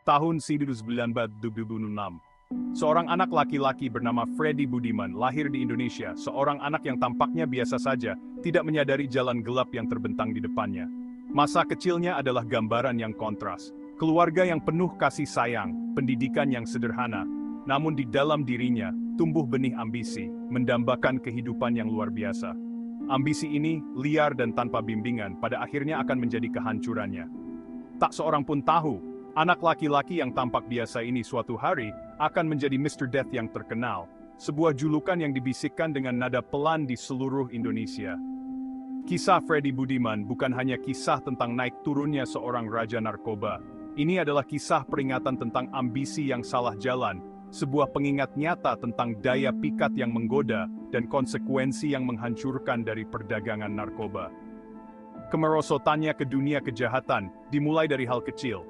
Tahun 1996. Seorang anak laki-laki bernama Freddy Budiman lahir di Indonesia, seorang anak yang tampaknya biasa saja, tidak menyadari jalan gelap yang terbentang di depannya. Masa kecilnya adalah gambaran yang kontras. Keluarga yang penuh kasih sayang, pendidikan yang sederhana, namun di dalam dirinya, tumbuh benih ambisi, mendambakan kehidupan yang luar biasa. Ambisi ini, liar dan tanpa bimbingan, pada akhirnya akan menjadi kehancurannya. Tak seorang pun tahu, anak laki-laki yang tampak biasa ini suatu hari akan menjadi Mr. Death yang terkenal, sebuah julukan yang dibisikkan dengan nada pelan di seluruh Indonesia. Kisah Freddy Budiman bukan hanya kisah tentang naik turunnya seorang raja narkoba. Ini adalah kisah peringatan tentang ambisi yang salah jalan, sebuah pengingat nyata tentang daya pikat yang menggoda dan konsekuensi yang menghancurkan dari perdagangan narkoba. Kemerosotannya ke dunia kejahatan dimulai dari hal kecil,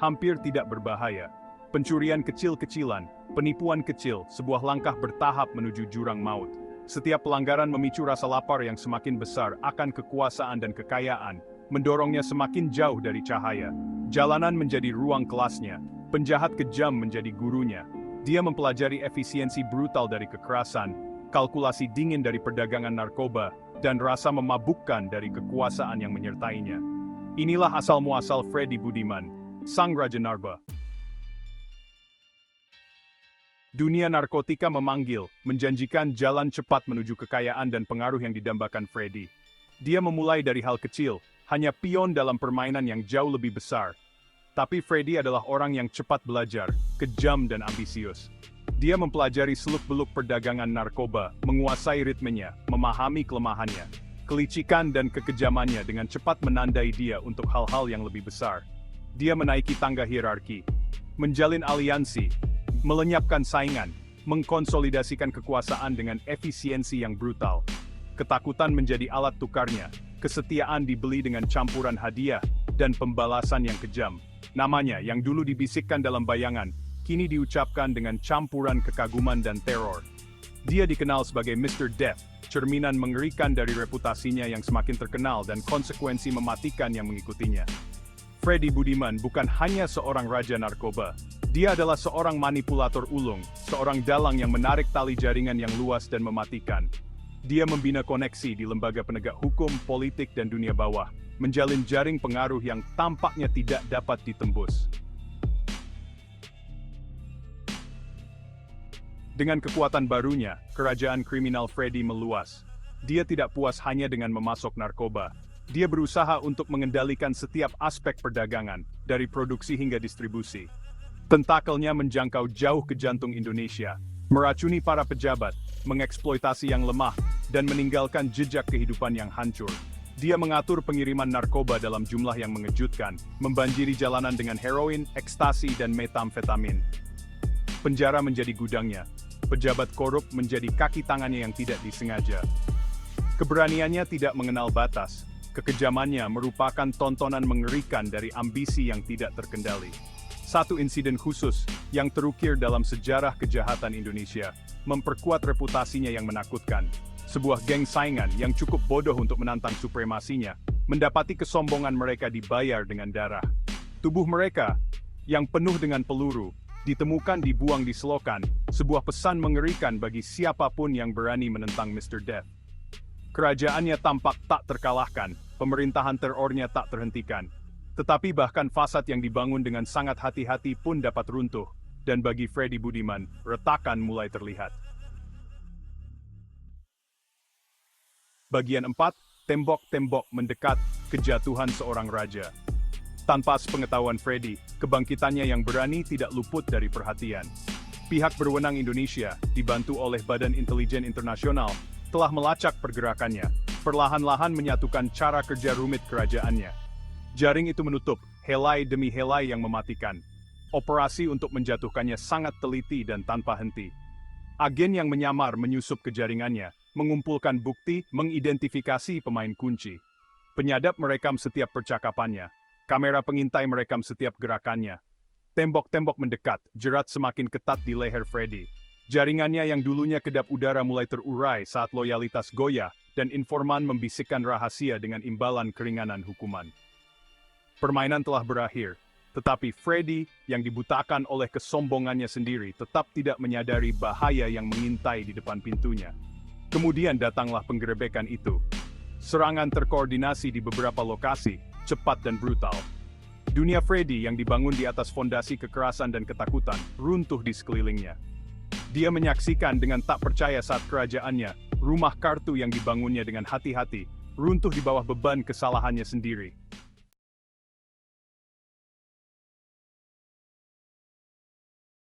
hampir tidak berbahaya. Pencurian kecil-kecilan, penipuan kecil, sebuah langkah bertahap menuju jurang maut. Setiap pelanggaran memicu rasa lapar yang semakin besar akan kekuasaan dan kekayaan, mendorongnya semakin jauh dari cahaya. Jalanan menjadi ruang kelasnya, penjahat kejam menjadi gurunya. Dia mempelajari efisiensi brutal dari kekerasan, kalkulasi dingin dari perdagangan narkoba, dan rasa memabukkan dari kekuasaan yang menyertainya. Inilah asal-muasal Freddy Budiman, sang Raja Narba. Dunia narkotika memanggil, menjanjikan jalan cepat menuju kekayaan dan pengaruh yang didambakan Freddy. Dia memulai dari hal kecil, hanya pion dalam permainan yang jauh lebih besar. Tapi Freddy adalah orang yang cepat belajar, kejam dan ambisius. Dia mempelajari seluk-beluk perdagangan narkoba, menguasai ritmenya, memahami kelemahannya, kelicikan dan kekejamannya dengan cepat menandai dia untuk hal-hal yang lebih besar. Dia menaiki tangga hierarki, menjalin aliansi, melenyapkan saingan, mengkonsolidasikan kekuasaan dengan efisiensi yang brutal. Ketakutan menjadi alat tukarnya, kesetiaan dibeli dengan campuran hadiah, dan pembalasan yang kejam. Namanya yang dulu dibisikkan dalam bayangan, kini diucapkan dengan campuran kekaguman dan teror. Dia dikenal sebagai Mr. Death, cerminan mengerikan dari reputasinya yang semakin terkenal dan konsekuensi mematikan yang mengikutinya. Freddy Budiman bukan hanya seorang raja narkoba. Dia adalah seorang manipulator ulung, seorang dalang yang menarik tali jaringan yang luas dan mematikan. Dia membina koneksi di lembaga penegak hukum, politik, dan dunia bawah, menjalin jaring pengaruh yang tampaknya tidak dapat ditembus. Dengan kekuatan barunya, kerajaan kriminal Freddy meluas. Dia tidak puas hanya dengan memasok narkoba. Dia berusaha untuk mengendalikan setiap aspek perdagangan, dari produksi hingga distribusi. Tentakelnya menjangkau jauh ke jantung Indonesia, meracuni para pejabat, mengeksploitasi yang lemah, dan meninggalkan jejak kehidupan yang hancur. Dia mengatur pengiriman narkoba dalam jumlah yang mengejutkan, membanjiri jalanan dengan heroin, ekstasi, dan metamfetamin. Penjara menjadi gudangnya, pejabat korup menjadi kaki tangannya yang tidak disengaja. Keberaniannya tidak mengenal batas, kekejamannya merupakan tontonan mengerikan dari ambisi yang tidak terkendali. Satu insiden khusus yang terukir dalam sejarah kejahatan Indonesia, memperkuat reputasinya yang menakutkan. Sebuah geng saingan yang cukup bodoh untuk menantang supremasinya, mendapati kesombongan mereka dibayar dengan darah. Tubuh mereka, yang penuh dengan peluru, ditemukan dibuang di selokan, sebuah pesan mengerikan bagi siapapun yang berani menentang Mr. Death. Kerajaannya tampak tak terkalahkan, pemerintahan terornya tak terhentikan. Tetapi bahkan fasad yang dibangun dengan sangat hati-hati pun dapat runtuh, dan bagi Freddy Budiman, retakan mulai terlihat. Bagian 4, tembok-tembok mendekat, kejatuhan seorang raja. Tanpa sepengetahuan Freddy, kebangkitannya yang berani tidak luput dari perhatian. Pihak berwenang Indonesia, dibantu oleh Badan Intelijen Internasional, telah melacak pergerakannya, perlahan-lahan menyatukan cara kerja rumit kerajaannya. Jaring itu menutup, helai demi helai yang mematikan. Operasi untuk menjatuhkannya sangat teliti dan tanpa henti. Agen yang menyamar menyusup ke jaringannya, mengumpulkan bukti, mengidentifikasi pemain kunci. Penyadap merekam setiap percakapannya. Kamera pengintai merekam setiap gerakannya. Tembok-tembok mendekat, jerat semakin ketat di leher Freddy. Jaringannya yang dulunya kedap udara mulai terurai saat loyalitas goyah, dan informan membisikkan rahasia dengan imbalan keringanan hukuman. Permainan telah berakhir, Tetapi Freddy, yang dibutakan oleh kesombongannya sendiri, tetap tidak menyadari bahaya yang mengintai di depan pintunya. Kemudian datanglah penggerebekan itu. Serangan terkoordinasi di beberapa lokasi, cepat dan brutal. Dunia Freddy yang dibangun di atas fondasi kekerasan dan ketakutan, runtuh di sekelilingnya. Dia menyaksikan dengan tak percaya saat kerajaannya, rumah kartu yang dibangunnya dengan hati-hati, runtuh di bawah beban kesalahannya sendiri.